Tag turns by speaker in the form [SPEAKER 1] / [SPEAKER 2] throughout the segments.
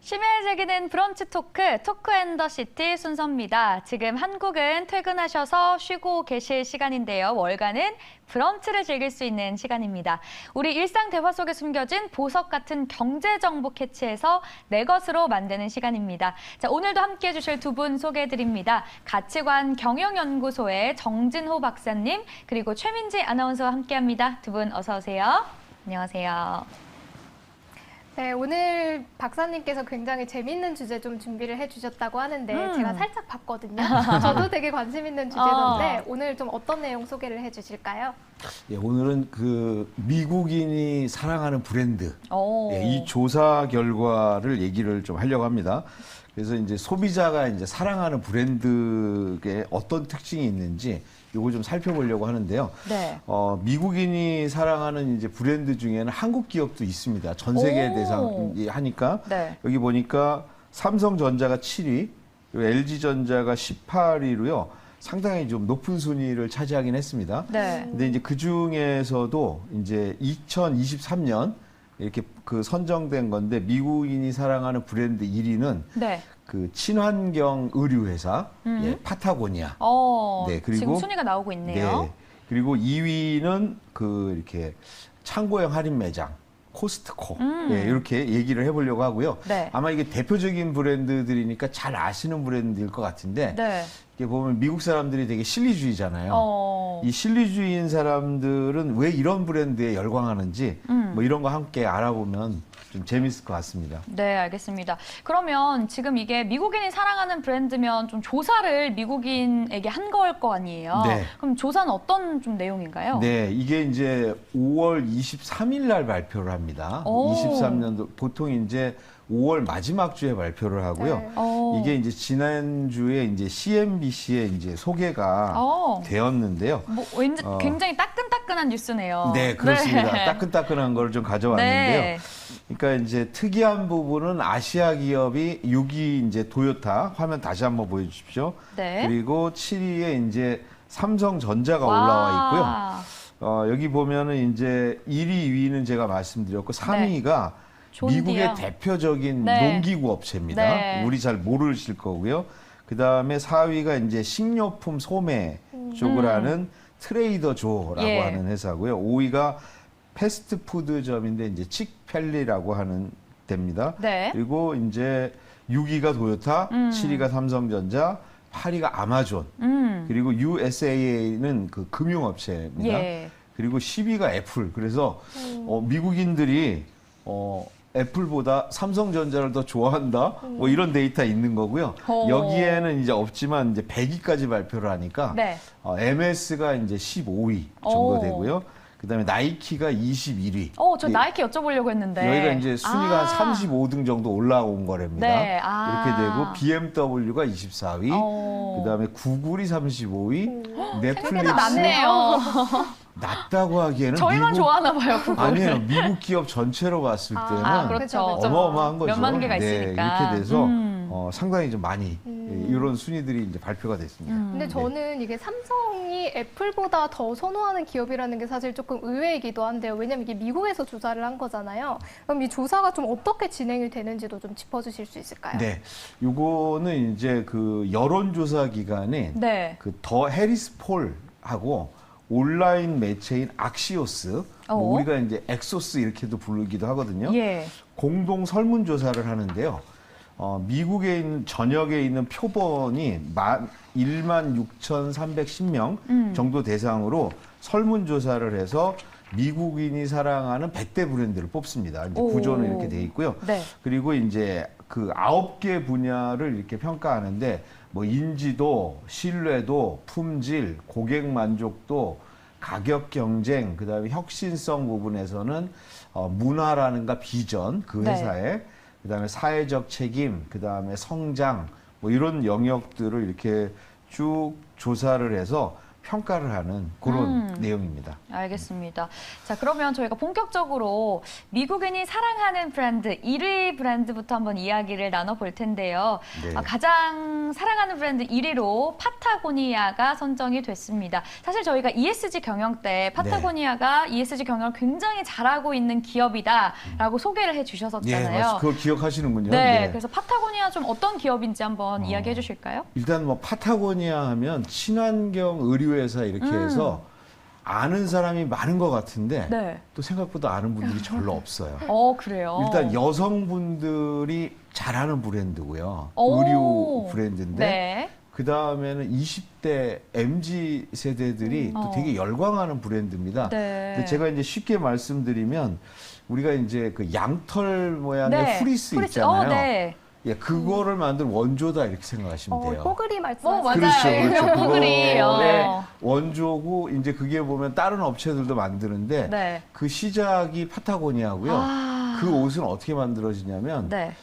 [SPEAKER 1] 심야에 즐기는 브런치 토크 앤 더 시티 순서입니다. 지금 한국은 퇴근하셔서 쉬고 계실 시간인데요. 월간은 브런치를 즐길 수 있는 시간입니다. 우리 일상 대화 속에 숨겨진 보석 같은 경제 정보 캐치해서 내 것으로 만드는 시간입니다. 자, 오늘도 함께해 주실 두 분 소개해드립니다. 가치관 경영연구소의 정진호 박사님 그리고 최민지 아나운서와 함께합니다. 두 분 어서 오세요. 안녕하세요.
[SPEAKER 2] 네, 오늘 박사님께서 굉장히 재밌는 주제 좀 준비를 해주셨다고 하는데 제가 살짝 봤거든요. 저도 되게 관심 있는 주제던데 오늘 좀 어떤 내용 소개를 해주실까요?
[SPEAKER 3] 예, 오늘은 그 미국인이 사랑하는 브랜드 이 조사 결과를 얘기를 좀 하려고 합니다. 그래서 이제 소비자가 이제 사랑하는 브랜드에 어떤 특징이 있는지 이거 좀 살펴보려고 하는데요.
[SPEAKER 1] 네.
[SPEAKER 3] 미국인이 사랑하는 이제 브랜드 중에는 한국 기업도 있습니다. 전 세계 대상 하니까
[SPEAKER 1] 네.
[SPEAKER 3] 여기 보니까 삼성전자가 7위, 그리고 LG전자가 18위로요. 상당히 좀 높은 순위를 차지하긴 했습니다.
[SPEAKER 1] 네.
[SPEAKER 3] 근데 이제 그 중에서도 이제 2023년 이렇게 그 선정된 건데 미국인이 사랑하는 브랜드 1위는
[SPEAKER 1] 네.
[SPEAKER 3] 그 친환경 의류회사 예, 파타고니아. 네, 그리고
[SPEAKER 1] 지금 순위가 나오고 있네요.
[SPEAKER 3] 네. 그리고 2위는 그 이렇게 창고형 할인 매장 코스트코. 예, 이렇게 얘기를 해보려고 하고요.
[SPEAKER 1] 네.
[SPEAKER 3] 아마 이게 대표적인 브랜드들이니까 잘 아시는 브랜드일 것 같은데
[SPEAKER 1] 네.
[SPEAKER 3] 이게 보면 미국 사람들이 되게 실리주의잖아요. 이 실리주의인 사람들은 왜 이런 브랜드에 열광하는지 뭐 이런 거 함께 알아보면 좀 재밌을 것 같습니다.
[SPEAKER 1] 네, 알겠습니다. 그러면 지금 이게 미국인이 사랑하는 브랜드면 좀 조사를 미국인에게 한 걸 거 아니에요?
[SPEAKER 3] 네.
[SPEAKER 1] 그럼 조사는 어떤 좀 내용인가요?
[SPEAKER 3] 네, 이게 이제 5월 23일 날 발표를 합니다.
[SPEAKER 1] 오.
[SPEAKER 3] 23년도 보통 이제 5월 마지막 주에 발표를 하고요.
[SPEAKER 2] 네.
[SPEAKER 3] 이게 이제 지난주에 이제 CNBC에 이제 소개가 되었는데요.
[SPEAKER 1] 뭐 왠지 굉장히 따끈따끈한 뉴스네요.
[SPEAKER 3] 네, 그렇습니다.
[SPEAKER 1] 네.
[SPEAKER 3] 따끈따끈한 걸 좀 가져왔는데요.
[SPEAKER 1] 네.
[SPEAKER 3] 그러니까 이제 특이한 부분은 아시아 기업이 6위 이제 도요타, 화면 다시 한번 보여주십시오.
[SPEAKER 1] 네.
[SPEAKER 3] 그리고 7위에 이제 삼성전자가
[SPEAKER 1] 와.
[SPEAKER 3] 올라와 있고요. 여기 보면은 이제 1위, 2위는 제가 말씀드렸고 3위가 미국의 대표적인 농기구 업체입니다.
[SPEAKER 1] 네.
[SPEAKER 3] 우리 잘 모르실 거고요. 그 다음에 4위가 이제 식료품 소매 쪽을 하는 트레이더 조라고 하는 회사고요. 5위가 패스트푸드점인데 이제 칙펠리라고 하는 데입니다.
[SPEAKER 1] 네.
[SPEAKER 3] 그리고 이제 6위가 도요타, 7위가 삼성전자, 8위가 아마존, 그리고 USAA는 그 금융업체입니다.
[SPEAKER 1] 예.
[SPEAKER 3] 그리고 10위가 애플. 그래서 미국인들이 애플보다 삼성전자를 더 좋아한다. 뭐 이런 데이터 있는 거고요. 여기에는 이제 없지만 이제 100위까지 발표를 하니까 MS가 이제 15위 정도 되고요. 그다음에 나이키가 21위.
[SPEAKER 1] 저 나이키 여쭤보려고 했는데.
[SPEAKER 3] 여기가 이제 순위가 한 35등 정도 올라온 거랍니다.
[SPEAKER 1] 네.
[SPEAKER 3] 이렇게 되고 BMW가 24위. 그다음에 구글이 35위. 넷플릭스
[SPEAKER 1] 낮네요.
[SPEAKER 3] 낮다고 하기에는
[SPEAKER 1] 저희만 좋아하나 봐요, 구글.
[SPEAKER 3] 아니에요. 미국 기업 전체로 봤을 때는
[SPEAKER 1] 그렇죠.
[SPEAKER 3] 어마어마한 거죠.
[SPEAKER 1] 몇만 개가 있으니까.
[SPEAKER 3] 이렇게 돼서 상당히 좀 많이 이런 순위들이 이제 발표가 됐습니다.
[SPEAKER 2] 근데 저는 이게 삼성이 애플보다 더 선호하는 기업이라는 게 사실 조금 의외이기도 한데요. 왜냐면 이게 미국에서 조사를 한 거잖아요. 그럼 이 조사가 좀 어떻게 진행이 되는지도 좀 짚어주실 수 있을까요?
[SPEAKER 3] 네, 요거는 이제 그 여론조사 기관인 그 더 해리스 폴하고 온라인 매체인 악시오스, 뭐 우리가 이제 엑소스 이렇게도 부르기도 하거든요. 공동 설문조사를 하는데요. 미국에 있는 전역에 있는 표본이 16,310명 정도 대상으로 설문조사를 해서 미국인이 사랑하는 100대 브랜드를 뽑습니다. 이제 구조는 이렇게 돼 있고요. 그리고 이제 그 9개 분야를 이렇게 평가하는데 뭐 인지도, 신뢰도, 품질, 고객 만족도, 가격 경쟁, 그다음에 혁신성 부분에서는 문화라는가 비전, 그 회사의 그다음에 사회적 책임, 그다음에 성장 뭐 이런 영역들을 이렇게 쭉 조사를 해서 평가를 하는 그런 내용입니다.
[SPEAKER 1] 알겠습니다. 자, 그러면 저희가 본격적으로 미국인이 사랑하는 브랜드 1위 브랜드부터 한번 이야기를 나눠볼 텐데요.
[SPEAKER 3] 네.
[SPEAKER 1] 가장 사랑하는 브랜드 1위로 파타고니아가 선정이 됐습니다. 사실 저희가 ESG 경영 때 파타고니아가 ESG 경영을 굉장히 잘하고 있는 기업이다라고 소개를 해주셨었잖아요.
[SPEAKER 3] 그걸 기억하시는군요.
[SPEAKER 1] 네, 그래서 파타고니아 좀 어떤 기업인지 한번 이야기해 주실까요?
[SPEAKER 3] 일단 뭐 파타고니아 하면 친환경 의류회사 이렇게 해서 아는 사람이 많은 것 같은데
[SPEAKER 1] 네.
[SPEAKER 3] 또 생각보다 아는 분들이 별로 없어요.
[SPEAKER 1] 그래요?
[SPEAKER 3] 일단 여성분들이 잘 아는 브랜드고요.
[SPEAKER 1] 오.
[SPEAKER 3] 의류 브랜드인데
[SPEAKER 1] 네.
[SPEAKER 3] 그 다음에는 20대 MZ 세대들이 또 되게 열광하는 브랜드입니다.
[SPEAKER 1] 네.
[SPEAKER 3] 근데 제가 이제 쉽게 말씀드리면 우리가 이제 그 양털 모양의 프리스 있잖아요.
[SPEAKER 1] 네.
[SPEAKER 3] 예, 그거를 만든 원조다 이렇게 생각하시면 돼요.
[SPEAKER 2] 뽀글이 말씀하시죠.
[SPEAKER 1] 맞아요.
[SPEAKER 3] 그렇죠.
[SPEAKER 1] 뽀글이.
[SPEAKER 3] 그거의 원조고 이제 그게 보면 다른 업체들도 만드는데
[SPEAKER 1] 네.
[SPEAKER 3] 그 시작이 파타고니아고요. 그 옷은 어떻게 만들어지냐면
[SPEAKER 1] 네.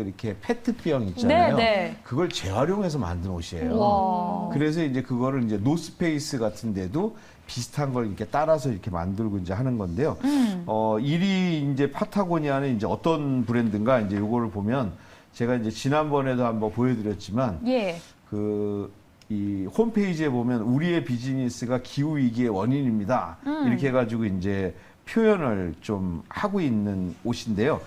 [SPEAKER 3] 이렇게 페트병 있잖아요.
[SPEAKER 1] 네, 네.
[SPEAKER 3] 그걸 재활용해서 만든 옷이에요.
[SPEAKER 1] 와.
[SPEAKER 3] 그래서 이제 그거를 이제 노스페이스 같은 데도 비슷한 걸 이렇게 따라서 이렇게 만들고 이제 하는 건데요. 1위 이제 파타고니아는 이제 어떤 브랜드인가 이제 요거를 보면 제가 이제 지난번에도 한번 보여드렸지만
[SPEAKER 1] 예.
[SPEAKER 3] 이 홈페이지에 보면 우리의 비즈니스가 기후 위기의 원인입니다. 이렇게 해가지고 이제 표현을 좀 하고 있는 옷인데요.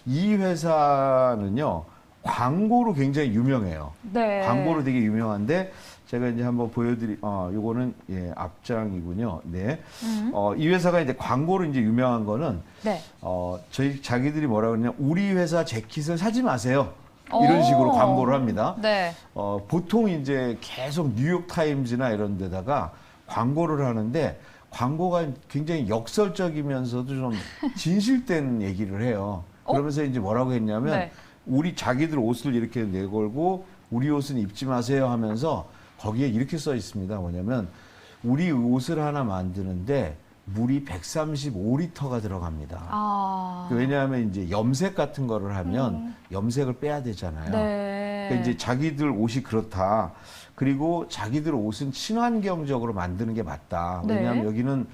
[SPEAKER 3] 이 회사는요, 광고로 굉장히 유명해요.
[SPEAKER 1] 네.
[SPEAKER 3] 광고로 되게 유명한데, 제가 이제 한번 요거는, 예, 앞장이군요. 네. 이 회사가 이제 광고로 이제 유명한 거는,
[SPEAKER 1] 네.
[SPEAKER 3] 자기들이 뭐라고 그러냐, 우리 회사 재킷을 사지 마세요. 이런 식으로 광고를 합니다.
[SPEAKER 1] 네.
[SPEAKER 3] 보통 이제 계속 뉴욕타임즈나 이런 데다가 광고를 하는데, 광고가 굉장히 역설적이면서도 좀 진실된 얘기를 해요. 그러면서 이제 뭐라고 했냐면
[SPEAKER 1] 네.
[SPEAKER 3] 우리 자기들 옷을 이렇게 내걸고 우리 옷은 입지 마세요 하면서 거기에 이렇게 써 있습니다. 뭐냐면 우리 옷을 하나 만드는데 물이 135리터가 들어갑니다. 왜냐하면 이제 염색 같은 거를 하면 염색을 빼야 되잖아요.
[SPEAKER 1] 네.
[SPEAKER 3] 그러니까 이제 자기들 옷이 그렇다. 그리고 자기들 옷은 친환경적으로 만드는 게 맞다. 왜냐하면
[SPEAKER 1] 네.
[SPEAKER 3] 여기는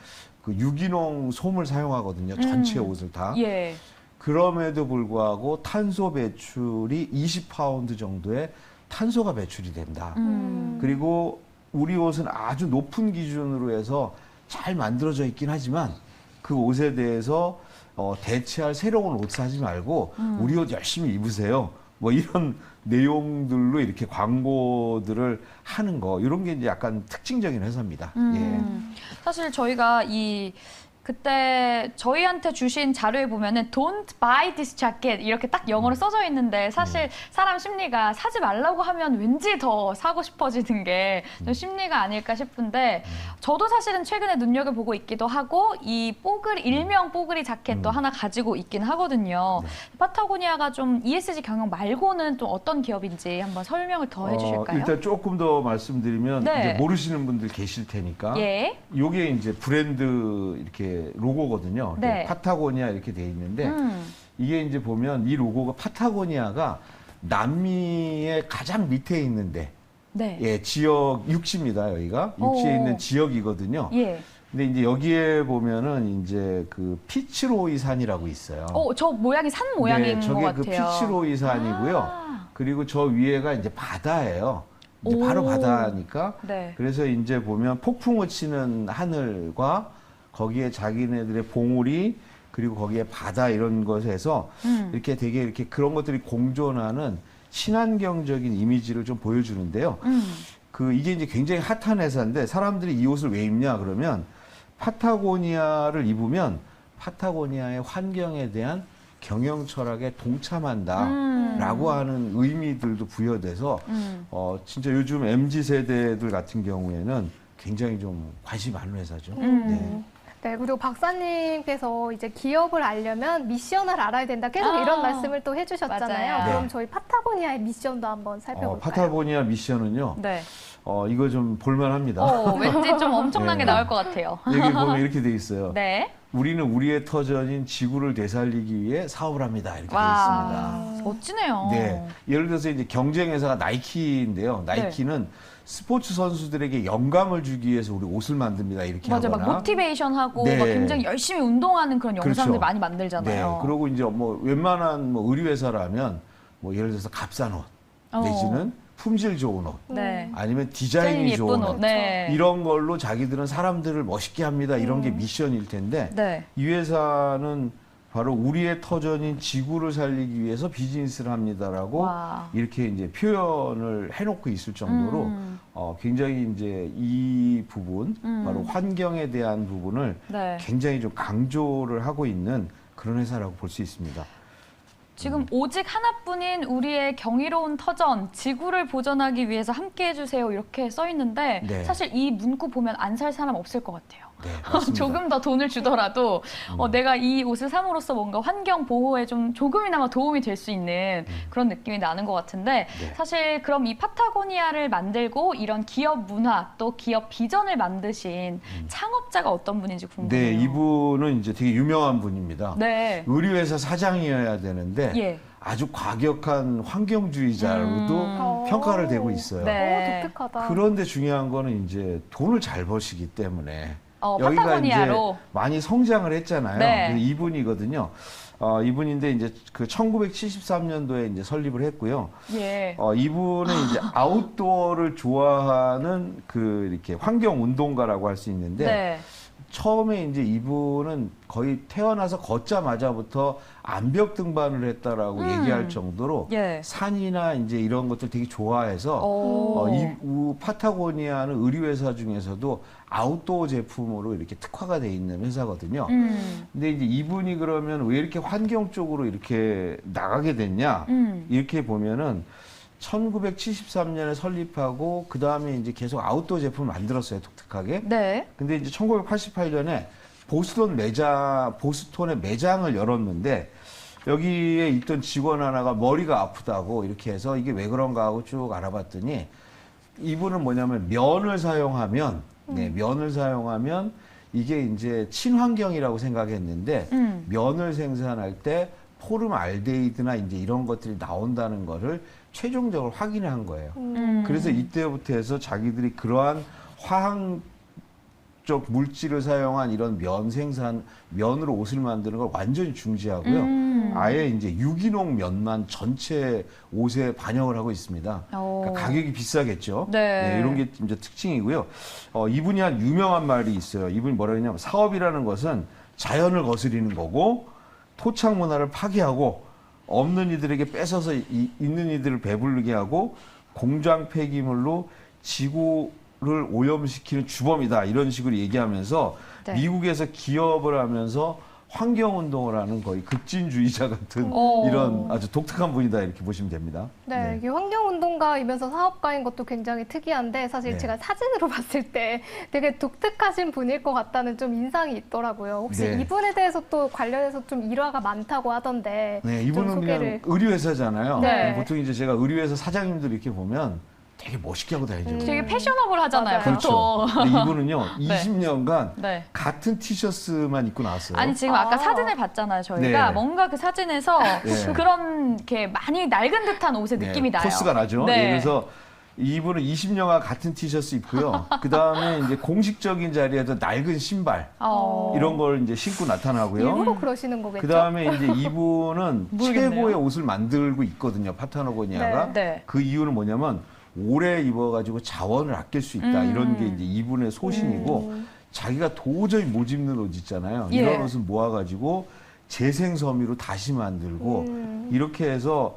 [SPEAKER 3] 그 유기농 솜을 사용하거든요. 전체 옷을 다.
[SPEAKER 1] 예.
[SPEAKER 3] 그럼에도 불구하고 탄소 배출이 20파운드 정도의 탄소가 배출이 된다. 그리고 우리 옷은 아주 높은 기준으로 해서 잘 만들어져 있긴 하지만 그 옷에 대해서 대체할 새로운 옷 사지 말고 우리 옷 열심히 입으세요. 뭐 이런 내용들로 이렇게 광고들을 하는 거 이런 게 이제 약간 특징적인 회사입니다. 예.
[SPEAKER 1] 사실 저희가 그때 저희한테 주신 자료에 보면은 Don't buy this jacket 이렇게 딱 영어로 써져 있는데 사실 사람 심리가 사지 말라고 하면 왠지 더 사고 싶어지는 게 좀 심리가 아닐까 싶은데 저도 사실은 최근에 눈여겨보고 있기도 하고 이 일명 뽀글이 자켓도 하나 가지고 있긴 하거든요. 파타고니아가 좀 ESG 경영 말고는 또 어떤 기업인지 한번 설명을 더 해주실까요?
[SPEAKER 3] 일단 조금 더 말씀드리면
[SPEAKER 1] 네.
[SPEAKER 3] 이제 모르시는 분들 계실 테니까
[SPEAKER 1] 예.
[SPEAKER 3] 요게 이제 브랜드 이렇게 로고거든요.
[SPEAKER 1] 네.
[SPEAKER 3] 파타고니아 이렇게 돼 있는데 이게 이제 보면 이 로고가 파타고니아가 남미의 가장 밑에 있는데
[SPEAKER 1] 네.
[SPEAKER 3] 예, 지역 육지입니다. 여기가 육지에 있는 지역이거든요.
[SPEAKER 1] 예.
[SPEAKER 3] 근데 이제 여기에 보면은 이제 그 피츠로이 산이라고 있어요.
[SPEAKER 1] 저 모양이 산 모양인
[SPEAKER 3] 네,
[SPEAKER 1] 것
[SPEAKER 3] 저게
[SPEAKER 1] 같아요.
[SPEAKER 3] 그 피츠로이 산이고요. 그리고 저 위에가 이제 바다예요. 이제 바로 바다니까.
[SPEAKER 1] 네.
[SPEAKER 3] 그래서 이제 보면 폭풍우 치는 하늘과 거기에 자기네들의 봉우리 그리고 거기에 바다 이런 것에서 이렇게 되게 이렇게 그런 것들이 공존하는 친환경적인 이미지를 좀 보여주는데요. 이게 이제 굉장히 핫한 회사인데 사람들이 이 옷을 왜 입냐 그러면 파타고니아를 입으면 파타고니아의 환경에 대한 경영 철학에 동참한다라고 하는 의미들도 부여돼서 진짜 요즘 MZ 세대들 같은 경우에는 굉장히 좀 관심이 많은 회사죠. 네.
[SPEAKER 2] 네, 그리고 박사님께서 이제 기업을 알려면 미션을 알아야 된다. 계속 이런 말씀을 또 해주셨잖아요.
[SPEAKER 1] 맞아요.
[SPEAKER 2] 그럼
[SPEAKER 3] 네.
[SPEAKER 2] 저희 파타고니아의 미션도 한번 살펴볼까요?
[SPEAKER 3] 파타고니아 미션은요.
[SPEAKER 1] 네.
[SPEAKER 3] 이거 좀 볼만합니다.
[SPEAKER 1] 왠지 좀 엄청난 게
[SPEAKER 3] 네.
[SPEAKER 1] 나올 것 같아요.
[SPEAKER 3] 여기 보면 이렇게 돼 있어요.
[SPEAKER 1] 네.
[SPEAKER 3] 우리는 우리의 터전인 지구를 되살리기 위해 사업을 합니다. 이렇게 되어
[SPEAKER 1] 와,
[SPEAKER 3] 있습니다.
[SPEAKER 1] 멋지네요.
[SPEAKER 3] 네. 예를 들어서 이제 경쟁 회사가 나이키인데요. 나이키는 스포츠 선수들에게 영감을 주기 위해서 우리 옷을 만듭니다. 이렇게
[SPEAKER 1] 맞아요.
[SPEAKER 3] 하거나.
[SPEAKER 1] 막 모티베이션하고
[SPEAKER 3] 네.
[SPEAKER 1] 막 굉장히 열심히 운동하는 그런 영상들
[SPEAKER 3] 그렇죠.
[SPEAKER 1] 많이
[SPEAKER 3] 네.
[SPEAKER 1] 만들잖아요.
[SPEAKER 3] 그리고 이제 뭐 웬만한 뭐 의류 회사라면 뭐 예를 들어서 값싼 옷 내지는 품질 좋은 옷
[SPEAKER 1] 네.
[SPEAKER 3] 아니면 디자인이
[SPEAKER 1] 예쁜
[SPEAKER 3] 좋은
[SPEAKER 1] 옷.
[SPEAKER 3] 옷
[SPEAKER 1] 네.
[SPEAKER 3] 이런 걸로 자기들은 사람들을 멋있게 합니다. 이런 게 미션일 텐데
[SPEAKER 1] 네.
[SPEAKER 3] 이 회사는 바로 우리의 터전인 지구를 살리기 위해서 비즈니스를 합니다라고
[SPEAKER 1] 와.
[SPEAKER 3] 이렇게 이제 표현을 해놓고 있을 정도로 굉장히 이제 이 부분 바로 환경에 대한 부분을
[SPEAKER 1] 네.
[SPEAKER 3] 굉장히 좀 강조를 하고 있는 그런 회사라고 볼 수 있습니다.
[SPEAKER 1] 지금 오직 하나뿐인 우리의 경이로운 터전, 지구를 보존하기 위해서 함께 해주세요. 이렇게 써 있는데
[SPEAKER 3] 네.
[SPEAKER 1] 사실 이 문구 보면 안 살 사람 없을 것 같아요.
[SPEAKER 3] 네, 맞습니다.
[SPEAKER 1] 조금 더 돈을 주더라도 내가 이 옷을 삼으로써 뭔가 환경 보호에 좀 조금이나마 도움이 될 수 있는 그런 느낌이 나는 것 같은데
[SPEAKER 3] 네.
[SPEAKER 1] 사실 그럼 이 파타고니아를 만들고 이런 기업 문화 또 기업 비전을 만드신 창업자가 어떤 분인지 궁금해요.
[SPEAKER 3] 네, 이분은 이제 되게 유명한 분입니다.
[SPEAKER 1] 네.
[SPEAKER 3] 의류회사 사장이어야 되는데
[SPEAKER 1] 예.
[SPEAKER 3] 아주 과격한 환경주의자로도 평가를 되고 있어요.
[SPEAKER 1] 네.
[SPEAKER 2] 독특하다.
[SPEAKER 3] 그런데 중요한 거는 이제 돈을 잘 버시기 때문에 여기가 이제
[SPEAKER 1] 파타고니아로.
[SPEAKER 3] 많이 성장을 했잖아요.
[SPEAKER 1] 네.
[SPEAKER 3] 그래서 이분이거든요. 이분인데 이제 그 1973년도에 이제 설립을 했고요.
[SPEAKER 1] 예.
[SPEAKER 3] 이분은 이제 아웃도어를 좋아하는 그 이렇게 환경 운동가라고 할 수 있는데
[SPEAKER 1] 네.
[SPEAKER 3] 처음에 이제 이분은 거의 태어나서 걷자마자부터 암벽 등반을 했다라고 얘기할 정도로
[SPEAKER 1] 예.
[SPEAKER 3] 산이나 이제 이런 것들 되게 좋아해서 이 파타고니아는 의류회사 중에서도 아웃도어 제품으로 이렇게 특화가 돼 있는 회사거든요. 근데 이제 이분이 그러면 왜 이렇게 환경 쪽으로 이렇게 나가게 됐냐? 이렇게 보면은 1973년에 설립하고 그 다음에 이제 계속 아웃도어 제품을 만들었어요, 독특하게.
[SPEAKER 1] 네.
[SPEAKER 3] 근데 이제 1988년에 보스톤의 매장을 열었는데 여기에 있던 직원 하나가 머리가 아프다고 이렇게 해서 이게 왜 그런가 하고 쭉 알아봤더니 이분은 뭐냐면 면을 사용하면 면을 사용하면 이게 이제 친환경이라고 생각했는데 면을 생산할 때 포름알데히드나 이제 이런 것들이 나온다는 거를 최종적으로 확인을 한 거예요. 그래서 이때부터 해서 자기들이 그러한 화학적 물질을 사용한 이런 면 생산, 면으로 옷을 만드는 걸 완전히 중지하고요. 아예 이제 유기농 면만 전체 옷에 반영을 하고 있습니다. 그러니까 가격이 비싸겠죠.
[SPEAKER 1] 네.
[SPEAKER 3] 이런 게 이제 특징이고요. 이분이 한 유명한 말이 있어요. 이분이 뭐라 그러냐면 사업이라는 것은 자연을 거스리는 거고 토착 문화를 파괴하고 없는 이들에게 뺏어서 있는 이들을 배부르게 하고 공장 폐기물로 지구를 오염시키는 주범이다. 이런 식으로 얘기하면서
[SPEAKER 1] 네.
[SPEAKER 3] 미국에서 기업을 하면서 환경운동을 하는 거의 급진주의자 같은 이런 아주 독특한 분이다. 이렇게 보시면 됩니다.
[SPEAKER 2] 네, 이게 환경운동가이면서 사업가인 것도 굉장히 특이한데 사실
[SPEAKER 3] 네.
[SPEAKER 2] 제가 사진으로 봤을 때 되게 독특하신 분일 것 같다는 좀 인상이 있더라고요. 혹시
[SPEAKER 3] 네.
[SPEAKER 2] 이분에 대해서 또 관련해서 좀 일화가 많다고 하던데
[SPEAKER 3] 네,
[SPEAKER 2] 좀
[SPEAKER 3] 이분은
[SPEAKER 2] 소개를.
[SPEAKER 3] 그냥 의류회사잖아요.
[SPEAKER 1] 네.
[SPEAKER 3] 보통 이제 제가 의류회사 사장님들 이렇게 보면 되게 멋있게 하고 다니죠.
[SPEAKER 1] 되게 패셔너블 하잖아요.
[SPEAKER 2] 맞아요.
[SPEAKER 3] 그렇죠.
[SPEAKER 1] 보통.
[SPEAKER 3] 근데 이분은요,
[SPEAKER 1] 네.
[SPEAKER 3] 20년간
[SPEAKER 1] 네.
[SPEAKER 3] 같은 티셔츠만 입고 나왔어요.
[SPEAKER 1] 아니 지금 아까 사진을 봤잖아요. 저희가
[SPEAKER 3] 네.
[SPEAKER 1] 뭔가 그 사진에서
[SPEAKER 3] 네.
[SPEAKER 1] 그런 이렇게 많이 낡은 듯한 옷의 느낌이 나요.
[SPEAKER 3] 코스가 나죠.
[SPEAKER 1] 네.
[SPEAKER 3] 그래서 이분은 20년간 같은 티셔츠 입고요. 그 다음에 이제 공식적인 자리에도 낡은 신발 이런 걸 이제 신고 나타나고요.
[SPEAKER 2] 일부러 그러시는 거겠죠?
[SPEAKER 3] 그 다음에 이제 이분은
[SPEAKER 1] 모르겠네요.
[SPEAKER 3] 최고의 옷을 만들고 있거든요. 파타고니아가.
[SPEAKER 1] 네. 네.
[SPEAKER 3] 그 이유는 뭐냐면 오래 입어가지고 자원을 아낄 수 있다. 이런 게 이제 이분의 소신이고 자기가 도저히 못 입는 옷 있잖아요.
[SPEAKER 1] 예.
[SPEAKER 3] 이런 옷은 모아가지고 재생섬유로 다시 만들고 이렇게 해서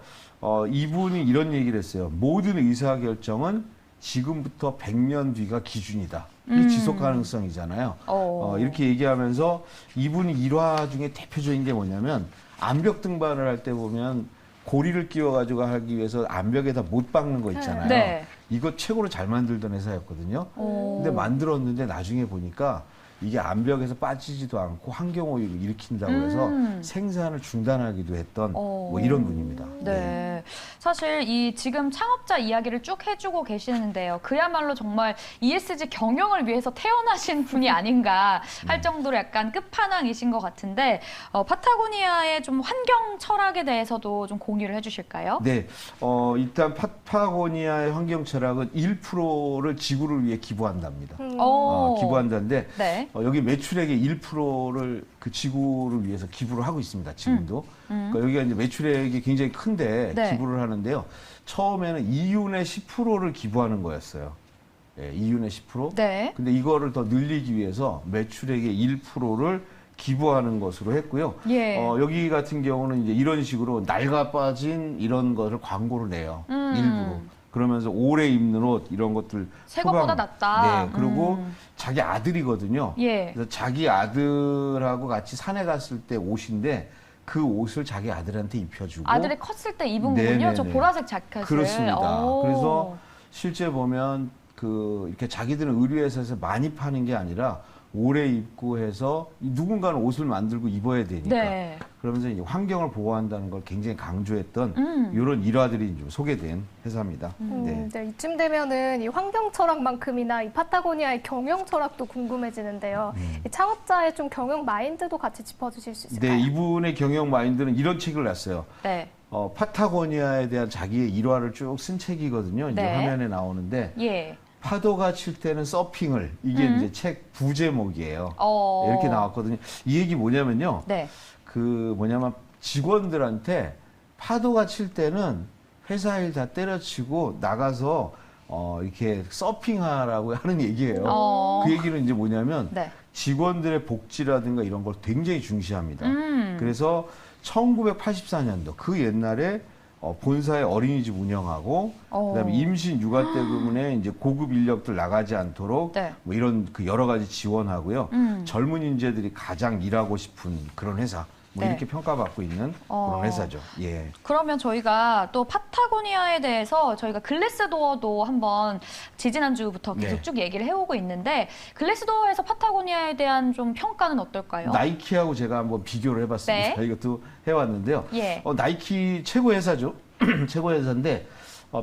[SPEAKER 3] 이분이 이런 얘기를 했어요. 모든 의사결정은 지금부터 100년 뒤가 기준이다. 이 지속 가능성이잖아요. 이렇게 얘기하면서 이분이 일화 중에 대표적인 게 뭐냐면 암벽 등반을 할 때 보면 고리를 끼워가지고 하기 위해서 암벽에다 못 박는 거 있잖아요.
[SPEAKER 1] 네.
[SPEAKER 3] 이거 최고로 잘 만들던 회사였거든요. 근데 만들었는데 나중에 보니까 이게 암벽에서 빠지지도 않고 환경오염을 일으킨다고 해서 생산을 중단하기도 했던 뭐 이런 분입니다.
[SPEAKER 1] 네. 사실 이 지금 창업자 이야기를 쭉 해주고 계시는데요. 그야말로 정말 ESG 경영을 위해서 태어나신 분이 아닌가 할 정도로 약간 끝판왕이신 것 같은데 파타고니아의 좀 환경 철학에 대해서도 좀 공유를 해주실까요?
[SPEAKER 3] 네. 일단 파타고니아의 환경 철학은 1%를 지구를 위해 기부한답니다. 기부한다는데
[SPEAKER 1] 네.
[SPEAKER 3] 여기 매출액의 1%를 그 지구를 위해서 기부를 하고 있습니다. 지금도. 그러니까 여기가 이제 매출액이 굉장히 큰데
[SPEAKER 1] 네.
[SPEAKER 3] 기부를 하는데요. 처음에는 이윤의 10%를 기부하는 거였어요. 예, 이윤의 10%.
[SPEAKER 1] 네.
[SPEAKER 3] 근데 이거를 더 늘리기 위해서 매출액의 1%를 기부하는 것으로 했고요.
[SPEAKER 1] 예.
[SPEAKER 3] 여기 같은 경우는 이제 이런 식으로 낡아 빠진 이런 것을 광고를 내요. 일부러. 그러면서 오래 입는 옷 이런 것들
[SPEAKER 1] 새 것보다 낫다.
[SPEAKER 3] 네. 그리고 자기 아들이거든요.
[SPEAKER 1] 예.
[SPEAKER 3] 그래서 자기 아들하고 같이 산에 갔을 때 옷인데 그 옷을 자기 아들한테 입혀주고
[SPEAKER 1] 아들이 컸을 때 입은
[SPEAKER 3] 네네네.
[SPEAKER 1] 거군요. 저 보라색 자켓을.
[SPEAKER 3] 그렇습니다.
[SPEAKER 1] 오.
[SPEAKER 3] 그래서 실제 보면 이렇게 자기들은 의류회사에서 많이 파는 게 아니라 오래 입고 해서 누군가는 옷을 만들고 입어야 되니까
[SPEAKER 1] 네.
[SPEAKER 3] 그러면서 이제 환경을 보호한다는 걸 굉장히 강조했던 이런 일화들이 좀 소개된 회사입니다. 네.
[SPEAKER 2] 네, 이쯤 되면은 이 환경 철학만큼이나 이 파타고니아의 경영 철학도 궁금해지는데요. 이 창업자의 좀 경영 마인드도 같이 짚어주실 수 있을까요?
[SPEAKER 3] 네, 이분의 경영 마인드는 이런 책을 냈어요.
[SPEAKER 1] 네.
[SPEAKER 3] 파타고니아에 대한 자기의 일화를 쭉 쓴 책이거든요. 이제
[SPEAKER 1] 네.
[SPEAKER 3] 화면에 나오는데
[SPEAKER 1] 예.
[SPEAKER 3] 파도가 칠 때는 서핑을 이게 이제 책 부제목이에요.
[SPEAKER 1] 어.
[SPEAKER 3] 이렇게 나왔거든요. 이 얘기 뭐냐면요.
[SPEAKER 1] 네.
[SPEAKER 3] 직원들한테 파도가 칠 때는 회사 일 다 때려치고 나가서 이렇게 서핑하라고 하는 얘기예요. 그 얘기는 이제 뭐냐면
[SPEAKER 1] 네.
[SPEAKER 3] 직원들의 복지라든가 이런 걸 굉장히 중시합니다. 그래서 1984년도 그 옛날에 본사의 어린이집 운영하고 그다음에 임신 육아 때문에 이제 고급 인력들 나가지 않도록
[SPEAKER 1] 네.
[SPEAKER 3] 뭐 이런 그 여러 가지 지원하고요. 젊은 인재들이 가장 일하고 싶은 그런 회사. 뭐
[SPEAKER 1] 네.
[SPEAKER 3] 이렇게 평가받고 있는 그런 회사죠. 예.
[SPEAKER 1] 그러면 저희가 또 파타고니아에 대해서 저희가 글래스도어도 한번 지지난주부터 계속
[SPEAKER 3] 네.
[SPEAKER 1] 쭉 얘기를 해오고 있는데 글래스도어에서 파타고니아에 대한 좀 평가는 어떨까요?
[SPEAKER 3] 나이키하고 제가 한번 비교를 해봤습니다.
[SPEAKER 1] 네.
[SPEAKER 3] 이것도 해왔는데요.
[SPEAKER 1] 예.
[SPEAKER 3] 나이키 최고 회사죠. 최고 회사인데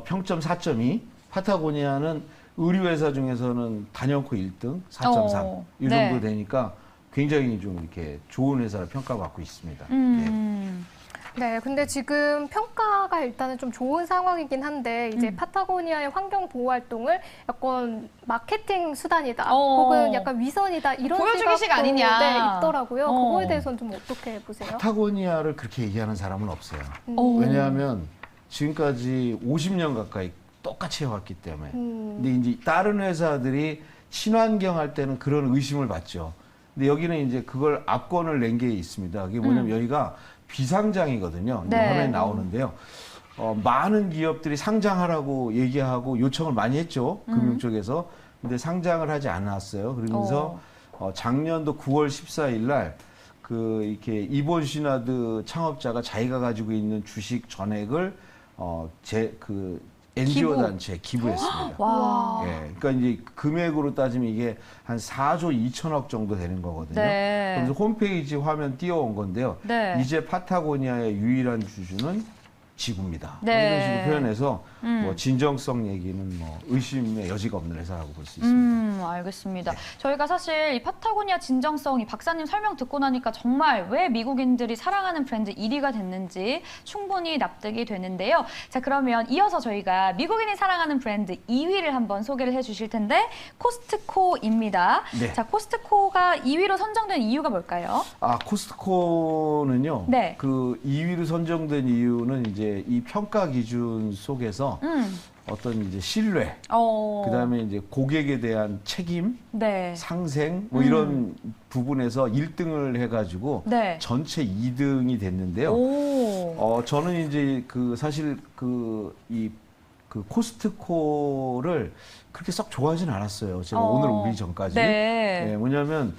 [SPEAKER 3] 평점 4.2. 파타고니아는 의류 회사 중에서는 단연코 1등 4.3. 이 정도
[SPEAKER 1] 네.
[SPEAKER 3] 되니까 굉장히 좀 이렇게 좋은 회사를 평가받고 있습니다.
[SPEAKER 2] 네, 근데 지금 평가가 일단은 좀 좋은 상황이긴 한데 이제 파타고니아의 환경 보호 활동을 약간 마케팅 수단이다, 혹은 약간 위선이다 이런
[SPEAKER 1] 보여주기식
[SPEAKER 2] 시각도
[SPEAKER 1] 아니냐.
[SPEAKER 2] 네, 있더라고요. 그거에 대해서는 좀 어떻게 보세요?
[SPEAKER 3] 파타고니아를 그렇게 얘기하는 사람은 없어요. 왜냐하면 지금까지 50년 가까이 똑같이 해왔기 때문에. 근데 이제 다른 회사들이 친환경 할 때는 그런 의심을 받죠. 근데 여기는 이제 그걸 압권을 낸 게 있습니다. 그게 뭐냐면 여기가 비상장이거든요.
[SPEAKER 1] 네.
[SPEAKER 3] 화면에 나오는데요. 많은 기업들이 상장하라고 얘기하고 요청을 많이 했죠. 금융 쪽에서. 근데 상장을 하지 않았어요. 그러면서 작년도 9월 14일 날 이렇게 이본 시나드 창업자가 자기가 가지고 있는 주식 전액을 NGO 단체에 기부했습니다.
[SPEAKER 1] 와.
[SPEAKER 3] 예, 그러니까 이제 금액으로 따지면 이게 한 4조 2천억 정도 되는 거거든요.
[SPEAKER 1] 네.
[SPEAKER 3] 그래서 홈페이지 화면 띄워온 건데요.
[SPEAKER 1] 네.
[SPEAKER 3] 이제 파타고니아의 유일한 주주는 지구입니다. 뭐
[SPEAKER 1] 네.
[SPEAKER 3] 이런 식으로 표현해서 뭐 진정성 얘기는 뭐 의심의 여지가 없는 회사라고 볼 수 있습니다.
[SPEAKER 1] 알겠습니다. 저희가 사실 이 파타고니아 진정성, 이 박사님 설명 듣고 나니까 정말 왜 미국인들이 사랑하는 브랜드 1위가 됐는지 충분히 납득이 되는데요. 자, 그러면 이어서 저희가 미국인이 사랑하는 브랜드 2위를 한번 소개를 해주실 텐데 코스트코입니다.
[SPEAKER 3] 네.
[SPEAKER 1] 자, 코스트코가 2위로 선정된 이유가 뭘까요?
[SPEAKER 3] 코스트코는요.
[SPEAKER 1] 네.
[SPEAKER 3] 그 2위로 선정된 이유는 이제 이 평가 기준 속에서 어떤 이제 신뢰, 그다음에 이제 고객에 대한 책임,
[SPEAKER 1] 네.
[SPEAKER 3] 상생 뭐 이런 부분에서 1등을 해가지고
[SPEAKER 1] 네.
[SPEAKER 3] 전체 2등이 됐는데요. 저는 이제 사실 코스트코를 그렇게 썩 좋아하진 않았어요. 제가 오늘 오기 전까지.
[SPEAKER 1] 네.
[SPEAKER 3] 뭐냐면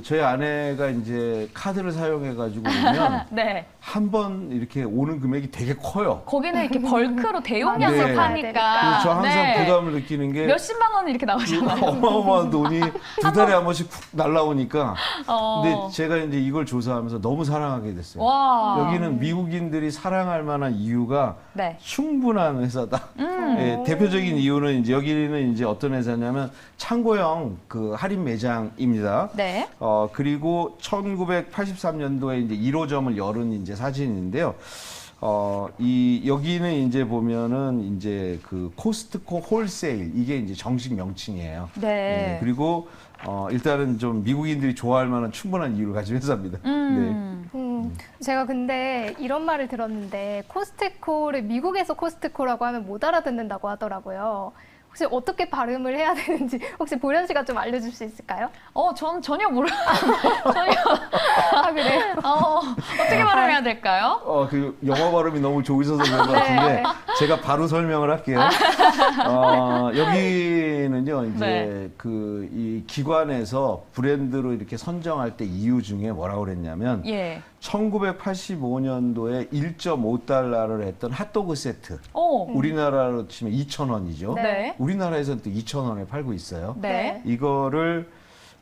[SPEAKER 3] 저희 아내가 이제 카드를 사용해가지고 오면
[SPEAKER 1] 네.
[SPEAKER 3] 한 번 이렇게 오는 금액이 되게 커요.
[SPEAKER 1] 거기는 이렇게 벌크로 대용량을
[SPEAKER 3] 네.
[SPEAKER 1] 파니까.
[SPEAKER 3] 그래서 저 항상
[SPEAKER 1] 네.
[SPEAKER 3] 부담을 느끼는 게
[SPEAKER 1] 몇십만 원 이렇게 나오잖아요.
[SPEAKER 3] 어마어마한 돈이 두 달에 한 번씩 훅 날라오니까.
[SPEAKER 1] 어.
[SPEAKER 3] 근데 제가 이제 이걸 조사하면서 너무 사랑하게 됐어요.
[SPEAKER 1] 와.
[SPEAKER 3] 여기는 미국인들이 사랑할 만한 이유가
[SPEAKER 1] 네.
[SPEAKER 3] 충분한 회사다. 예, 대표적인 이유는 이제 여기는 이제 어떤 회사냐면 창고형 그 할인 매장입니다.
[SPEAKER 1] 네.
[SPEAKER 3] 그리고 1983년도에 이제 1호점을 열은 이제 사진인데요. 여기는 이제 보면은 이제 그 코스트코 홀세일 이게 이제 정식 명칭이에요.
[SPEAKER 1] 네.
[SPEAKER 3] 예, 그리고 일단은 좀 미국인들이 좋아할 만한 충분한 이유를 가진 회사입니다.
[SPEAKER 2] 제가 근데 이런 말을 들었는데 코스트코를 미국에서 코스트코라고 하면 못 알아듣는다고 하더라고요. 혹시 어떻게 발음을 해야 되는지 혹시 보련 씨가 좀 알려줄 수 있을까요?
[SPEAKER 1] 전 전혀 몰라요. 전혀.
[SPEAKER 2] 아, 그래요?
[SPEAKER 1] 어떻게 발음해야 될까요?
[SPEAKER 3] 그 영어 발음이 너무 좋으셔서 그런 것 같은데
[SPEAKER 2] 네.
[SPEAKER 3] 제가 바로 설명을 할게요. 여기는요 이제
[SPEAKER 1] 네.
[SPEAKER 3] 이 기관에서 브랜드로 이렇게 선정할 때 이유 중에 뭐라고 그랬냐면
[SPEAKER 1] 예.
[SPEAKER 3] 1985년도에 1.5달러를 했던 핫도그 세트.
[SPEAKER 1] 오.
[SPEAKER 3] 우리나라로 치면 2,000원이죠.
[SPEAKER 1] 네.
[SPEAKER 3] 우리나라에서는 또 2,000원에 팔고 있어요.
[SPEAKER 1] 네.
[SPEAKER 3] 이거를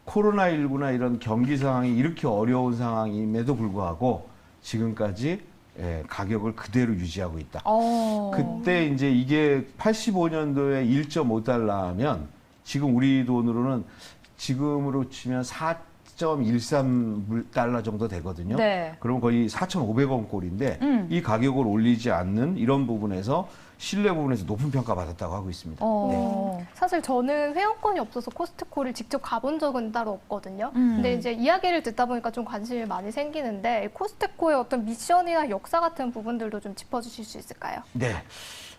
[SPEAKER 3] 코로나19나 이런 경기 상황이 이렇게 어려운 상황임에도 불구하고 지금까지 가격을 그대로 유지하고 있다. 그때 이제 이게 85년도에 1.5달러면 지금 우리 돈으로는 지금으로 치면 4.13달러 정도 되거든요.
[SPEAKER 1] 네.
[SPEAKER 3] 그러면 거의 4,500원 꼴인데 이 가격을 올리지 않는 이런 부분에서 신뢰 부분에서 높은 평가 받았다고 하고 있습니다. 네.
[SPEAKER 2] 사실 저는 회원권이 없어서 코스트코를 직접 가본 적은 따로 없거든요. 근데 이제 이야기를 듣다 보니까 좀 관심이 많이 생기는데 코스트코의 어떤 미션이나 역사 같은 부분들도 좀 짚어주실 수 있을까요?
[SPEAKER 3] 네.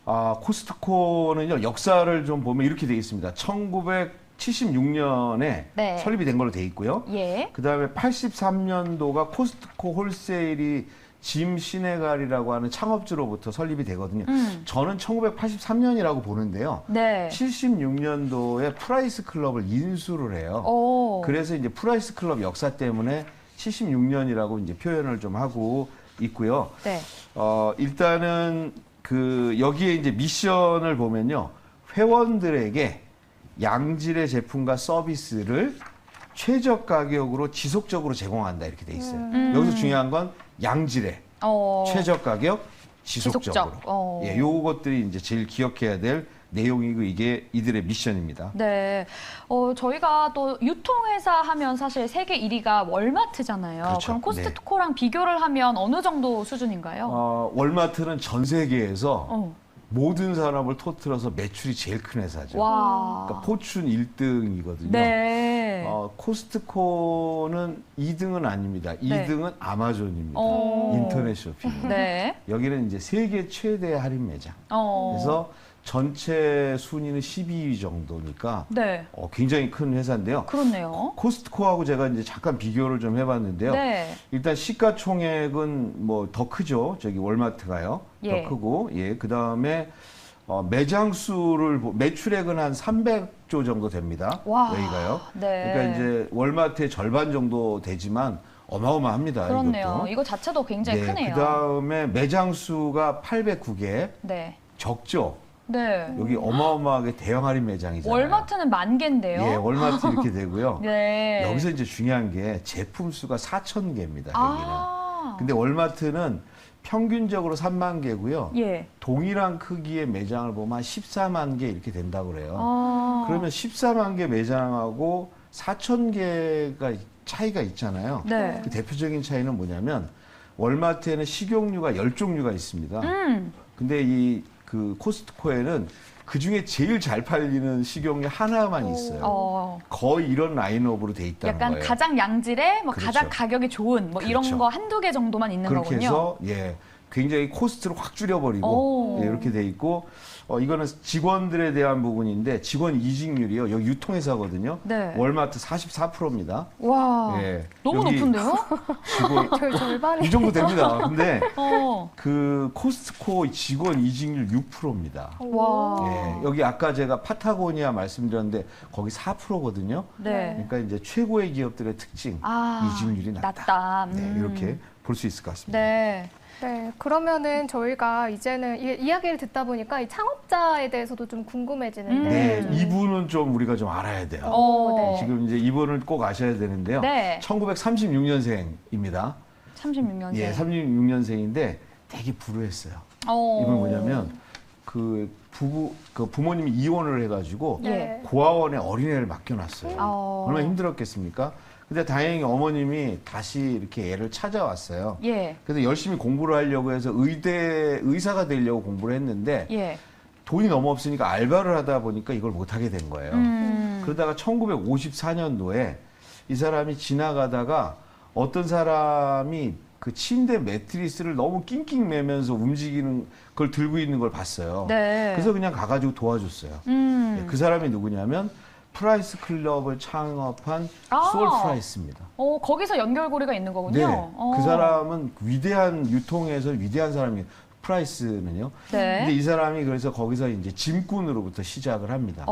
[SPEAKER 3] 코스트코는요, 역사를 좀 보면 이렇게 되어 있습니다. 1976년에
[SPEAKER 1] 네.
[SPEAKER 3] 설립이 된 걸로 되어 있고요.
[SPEAKER 1] 예.
[SPEAKER 3] 그 다음에 83년도가 코스트코 홀세일이 짐 시네갈이라고 하는 창업주로부터 설립이 되거든요. 저는 1983년이라고 보는데요.
[SPEAKER 1] 네.
[SPEAKER 3] 76년도에 프라이스 클럽을 인수를 해요. 그래서 이제 프라이스 클럽 역사 때문에 76년이라고 이제 표현을 좀 하고 있고요.
[SPEAKER 1] 네.
[SPEAKER 3] 일단은 여기에 이제 미션을 보면요. 회원들에게 양질의 제품과 서비스를 최저 가격으로 지속적으로 제공한다 이렇게 돼 있어요. 여기서 중요한 건 양질의 최저 가격 지속적으로. 예, 요것들이 이제 제일 기억해야 될 내용이고 이게 이들의 미션입니다.
[SPEAKER 1] 네. 저희가 또 유통회사 하면 사실 세계 1위가 월마트잖아요.
[SPEAKER 3] 그렇죠.
[SPEAKER 1] 그럼 코스트코랑 비교를 하면 어느 정도 수준인가요?
[SPEAKER 3] 월마트는 전 세계에서 모든 산업을 통틀어서 매출이 제일 큰 회사죠.
[SPEAKER 1] 와.
[SPEAKER 3] 그러니까 포춘 1등이거든요.
[SPEAKER 1] 네.
[SPEAKER 3] 코스트코는 2등은 아닙니다. 2등은 아마존입니다. 인터넷 쇼핑.
[SPEAKER 1] 네.
[SPEAKER 3] 여기는 이제 세계 최대 할인 매장. 그래서 전체 순위는 12위 정도니까
[SPEAKER 1] 네.
[SPEAKER 3] 굉장히 큰 회사인데요.
[SPEAKER 1] 그렇네요.
[SPEAKER 3] 코스트코하고 제가 이제 잠깐 비교를 좀 해봤는데요.
[SPEAKER 1] 네.
[SPEAKER 3] 일단 시가총액은 뭐 더 크죠. 저기 월마트가요.
[SPEAKER 1] 예.
[SPEAKER 3] 더 크고, 그 다음에 매장 수를 매출액은 한 300조 정도 됩니다.
[SPEAKER 1] 와.
[SPEAKER 3] 여기가요.
[SPEAKER 1] 네.
[SPEAKER 3] 그러니까 이제 월마트의 절반 정도 되지만 어마어마합니다.
[SPEAKER 1] 그렇네요.
[SPEAKER 3] 이것도.
[SPEAKER 1] 이거 자체도 굉장히 크네요.
[SPEAKER 3] 그 다음에 매장 수가 809개.
[SPEAKER 1] 네.
[SPEAKER 3] 적죠.
[SPEAKER 1] 네.
[SPEAKER 3] 여기 어마어마하게 대형 할인 매장이잖아요.
[SPEAKER 1] 월마트는 10,000개인데요.
[SPEAKER 3] 예, 월마트 이렇게 되고요.
[SPEAKER 1] 네.
[SPEAKER 3] 여기서 이제 중요한 게 제품 수가 4,000개입니다. 여기는. 근데 월마트는 평균적으로 3만 개고요.
[SPEAKER 1] 예.
[SPEAKER 3] 동일한 크기의 매장을 보면 한 14만 개 이렇게 된다고 그래요. 그러면 14만 개 매장하고 4,000개가 차이가 있잖아요.
[SPEAKER 1] 네.
[SPEAKER 3] 그 대표적인 차이는 뭐냐면 월마트에는 식용유가 10종류가 있습니다. 근데 그 코스트코에는 그 중에 제일 잘 팔리는 식용유 하나만 있어요. 거의 이런 라인업으로 돼 있다는
[SPEAKER 1] 약간
[SPEAKER 3] 거예요.
[SPEAKER 1] 가장 양질의, 뭐
[SPEAKER 3] 그렇죠.
[SPEAKER 1] 가장 가격이 좋은, 뭐 이런
[SPEAKER 3] 그렇죠.
[SPEAKER 1] 거 한두 개 정도만 있는
[SPEAKER 3] 그렇게
[SPEAKER 1] 거군요.
[SPEAKER 3] 해서 굉장히 코스트를 확 줄여버리고 예, 이렇게 돼 있고 이거는 직원들에 대한 부분인데 직원 이직률이요. 여기 유통회사거든요.
[SPEAKER 1] 네.
[SPEAKER 3] 월마트 44%입니다.
[SPEAKER 1] 와,
[SPEAKER 3] 예,
[SPEAKER 1] 너무
[SPEAKER 3] 여기
[SPEAKER 1] 높은데요?
[SPEAKER 3] 직원
[SPEAKER 2] 저희 절반이
[SPEAKER 3] 이 정도 됩니다. 근데
[SPEAKER 1] 어.
[SPEAKER 3] 그 코스트코 직원 이직률 6%입니다.
[SPEAKER 1] 와.
[SPEAKER 3] 예, 여기 아까 제가 파타고니아 말씀드렸는데 거기 4%거든요.
[SPEAKER 1] 네.
[SPEAKER 3] 그러니까 이제 최고의 기업들의 특징 이직률이 낮다.
[SPEAKER 1] 낮다.
[SPEAKER 3] 네, 이렇게 볼 수 있을 것 같습니다.
[SPEAKER 1] 네.
[SPEAKER 2] 네, 그러면은 저희가 이제는 이야기를 듣다 보니까 이 창업자에 대해서도 좀 궁금해지는데.
[SPEAKER 3] 네, 이분은 좀 우리가 좀 알아야 돼요.
[SPEAKER 2] 네.
[SPEAKER 3] 지금 이제 이분을 꼭 아셔야 되는데요.
[SPEAKER 1] 네.
[SPEAKER 3] 1936년생입니다.
[SPEAKER 1] 36년생.
[SPEAKER 3] 예, 36년생인데 되게 불우했어요. 이분 뭐냐면 그 부모님이 이혼을 해가지고
[SPEAKER 2] 네.
[SPEAKER 3] 고아원에 어린애를 맡겨놨어요.
[SPEAKER 1] 어.
[SPEAKER 3] 얼마나 힘들었겠습니까? 근데 다행히 어머님이 다시 이렇게 애를 찾아왔어요.
[SPEAKER 1] 예.
[SPEAKER 3] 그래서 열심히 공부를 하려고 해서 의사가 되려고 공부를 했는데
[SPEAKER 1] 예.
[SPEAKER 3] 돈이 너무 없으니까 알바를 하다 보니까 이걸 못하게 된 거예요. 그러다가 1954년도에 이 사람이 지나가다가 어떤 사람이 그 침대 매트리스를 너무 낑낑 매면서 움직이는 걸 들고 있는 걸 봤어요.
[SPEAKER 1] 네.
[SPEAKER 3] 그래서 그냥 가가지고 도와줬어요. 예, 그 사람이 누구냐면 프라이스 클럽을 창업한 소울 프라이스입니다.
[SPEAKER 1] 거기서 연결고리가 있는 거군요.
[SPEAKER 3] 네, 그 사람은 위대한 유통에서 위대한 사람이에요. 프라이스는요.
[SPEAKER 1] 네.
[SPEAKER 3] 근데 이 사람이 그래서 거기서 이제 짐꾼으로부터 시작을 합니다.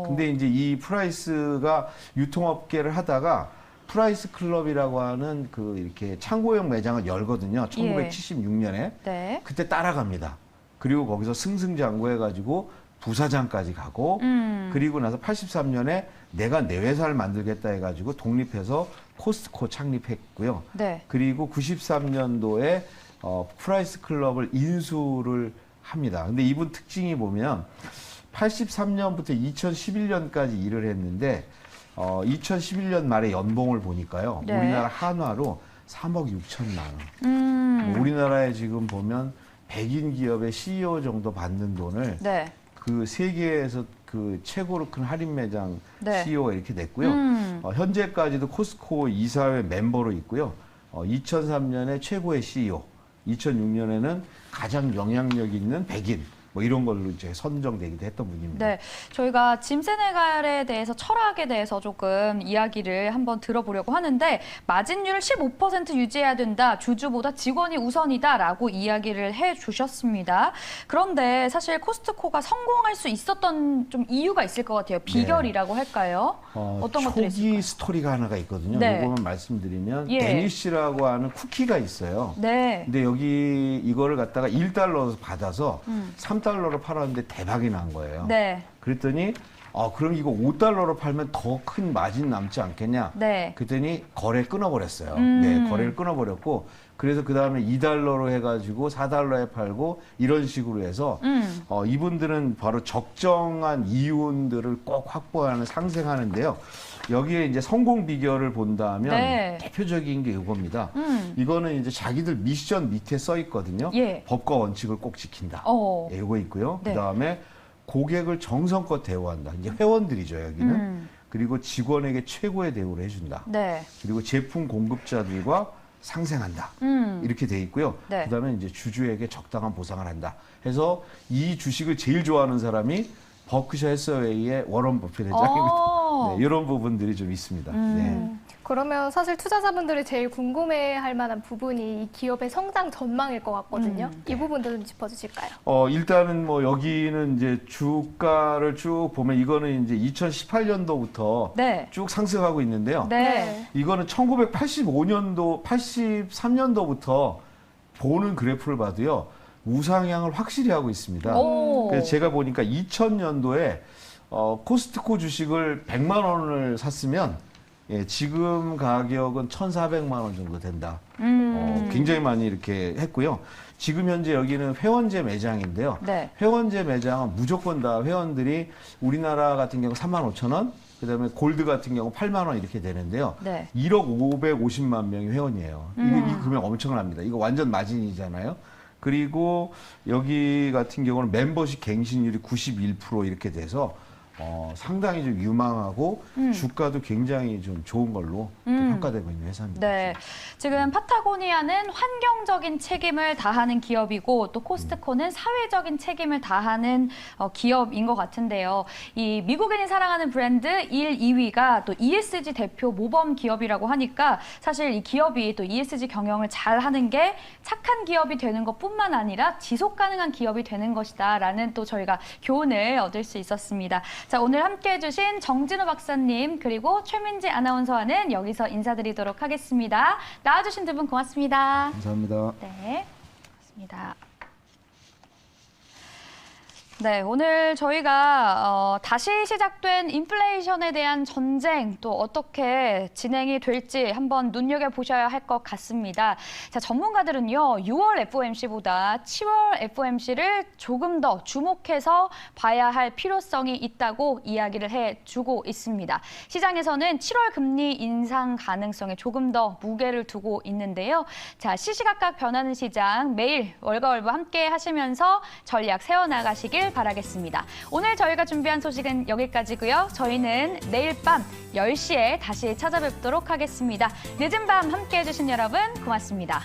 [SPEAKER 3] 근데 이제 이 프라이스가 유통업계를 하다가 프라이스 클럽이라고 하는 그 이렇게 창고형 매장을 열거든요. 1976년에.
[SPEAKER 1] 네.
[SPEAKER 3] 그때 따라갑니다. 그리고 거기서 승승장구해가지고 부사장까지 가고 그리고 나서 83년에 내가 내 회사를 만들겠다 해가지고 독립해서 코스트코 창립했고요.
[SPEAKER 1] 네.
[SPEAKER 3] 그리고 93년도에 프라이스 클럽을 인수를 합니다. 근데 이분 특징이 보면 83년부터 2011년까지 일을 했는데 2011년 말에 연봉을 보니까요.
[SPEAKER 1] 네.
[SPEAKER 3] 우리나라 한화로 3억 6천만 원. 뭐 우리나라에 지금 보면 100인 기업의 CEO 정도 받는 돈을
[SPEAKER 1] 네.
[SPEAKER 3] 그 세계에서 그 최고로 큰 할인 매장
[SPEAKER 1] 네.
[SPEAKER 3] CEO가 이렇게 됐고요. 현재까지도 코스트코 이사회 멤버로 있고요. 2003년에 최고의 CEO, 2006년에는 가장 영향력 있는 백인, 뭐 이런 걸로 이제 선정되기도 했던 분입니다.
[SPEAKER 1] 네, 저희가 짐 세네갈에 대해서 철학에 대해서 조금 이야기를 한번 들어보려고 하는데 마진율을 15% 유지해야 된다. 주주보다 직원이 우선이다라고 이야기를 해주셨습니다. 그런데 사실 코스트코가 성공할 수 있었던 좀 이유가 있을 것 같아요. 비결이라고 할까요? 어떤 것들이 있을까요?
[SPEAKER 3] 초기 스토리가 하나가 있거든요.
[SPEAKER 1] 네.
[SPEAKER 3] 이거만 말씀드리면
[SPEAKER 1] 예.
[SPEAKER 3] 데니쉬라고 하는 쿠키가 있어요.
[SPEAKER 1] 네.
[SPEAKER 3] 근데 여기 이거를 갖다가 1달러 받아서 3달러로 팔았는데 대박이 난 거예요.
[SPEAKER 1] 네.
[SPEAKER 3] 그랬더니 그럼 이거 5달러로 팔면 더 큰 마진 남지 않겠냐?
[SPEAKER 1] 네.
[SPEAKER 3] 그랬더니 거래 끊어버렸어요. 네, 거래를 끊어버렸고 그래서 그 다음에 2달러로 해가지고 4달러에 팔고 이런 식으로 해서 이분들은 바로 적정한 이윤들을 꼭 확보하는 상생하는데요. 여기에 이제 성공 비결을 본다면
[SPEAKER 1] 네.
[SPEAKER 3] 대표적인 게 이겁니다. 이거는 이제 자기들 미션 밑에 써 있거든요.
[SPEAKER 1] 예.
[SPEAKER 3] 법과 원칙을 꼭 지킨다. 예, 이거 있고요.
[SPEAKER 1] 네.
[SPEAKER 3] 그다음에 고객을 정성껏 대우한다. 이제 회원들이죠, 여기는. 그리고 직원에게 최고의 대우를 해준다.
[SPEAKER 1] 네.
[SPEAKER 3] 그리고 제품 공급자들과 상생한다. 이렇게 돼 있고요.
[SPEAKER 1] 네.
[SPEAKER 3] 그다음에 이제 주주에게 적당한 보상을 한다. 해서 이 주식을 제일 좋아하는 사람이 버크셔 해서웨이의 워런 버핏 회장입니다. 네, 이런 부분들이 좀 있습니다. 네.
[SPEAKER 2] 그러면 사실 투자자분들이 제일 궁금해할 만한 부분이 이 기업의 성장 전망일 것 같거든요. 이 부분도 좀 짚어주실까요?
[SPEAKER 3] 일단은 뭐 여기는 이제 주가를 쭉 보면 이거는 이제 2018년도부터
[SPEAKER 1] 네.
[SPEAKER 3] 쭉 상승하고 있는데요.
[SPEAKER 1] 네.
[SPEAKER 3] 이거는 1985년도, 83년도부터 보는 그래프를 봐도요. 우상향을 확실히 하고 있습니다. 그래서 제가 보니까 2000년도에 코스트코 주식을 100만 원을 샀으면 예, 지금 가격은 1,400만 원 정도 된다. 굉장히 많이 이렇게 했고요. 지금 현재 여기는 회원제 매장인데요.
[SPEAKER 1] 네.
[SPEAKER 3] 회원제 매장은 무조건 다 회원들이 우리나라 같은 경우 35,000원, 그다음에 골드 같은 경우 8만 원 이렇게 되는데요.
[SPEAKER 1] 네.
[SPEAKER 3] 1억 550만 명이 회원이에요. 이 금액 엄청납니다. 이거 완전 마진이잖아요. 그리고 여기 같은 경우는 멤버십 갱신율이 91% 이렇게 돼서 상당히 좀 유망하고 주가도 굉장히 좀 좋은 걸로 이렇게 평가되고 있는 회사입니다.
[SPEAKER 1] 네, 지금 파타고니아는 환경적인 책임을 다하는 기업이고 또 코스트코는 사회적인 책임을 다하는 기업인 것 같은데요. 이 미국인이 사랑하는 브랜드 1, 2위가 또 ESG 대표 모범 기업이라고 하니까 사실 이 기업이 또 ESG 경영을 잘하는 게 착한 기업이 되는 것뿐만 아니라 지속 가능한 기업이 되는 것이다라는 또 저희가 교훈을 얻을 수 있었습니다. 자, 오늘 함께해 주신 정진우 박사님 그리고 최민지 아나운서와는 여기서 인사드리도록 하겠습니다. 나와주신 두 분 고맙습니다.
[SPEAKER 3] 감사합니다.
[SPEAKER 1] 네, 고맙습니다. 네, 오늘 저희가 다시 시작된 인플레이션에 대한 전쟁 또 어떻게 진행이 될지 한번 눈여겨보셔야 할 것 같습니다. 자, 전문가들은요, 6월 FOMC보다 7월 FOMC를 조금 더 주목해서 봐야 할 필요성이 있다고 이야기를 해주고 있습니다. 시장에서는 7월 금리 인상 가능성에 조금 더 무게를 두고 있는데요. 자, 시시각각 변하는 시장 매일 월가월부 함께 하시면서 전략 세워나가시길 바라겠습니다. 오늘 저희가 준비한 소식은 여기까지고요. 저희는 내일 밤 10시에 다시 찾아뵙도록 하겠습니다. 늦은 밤 함께해 주신 여러분 고맙습니다.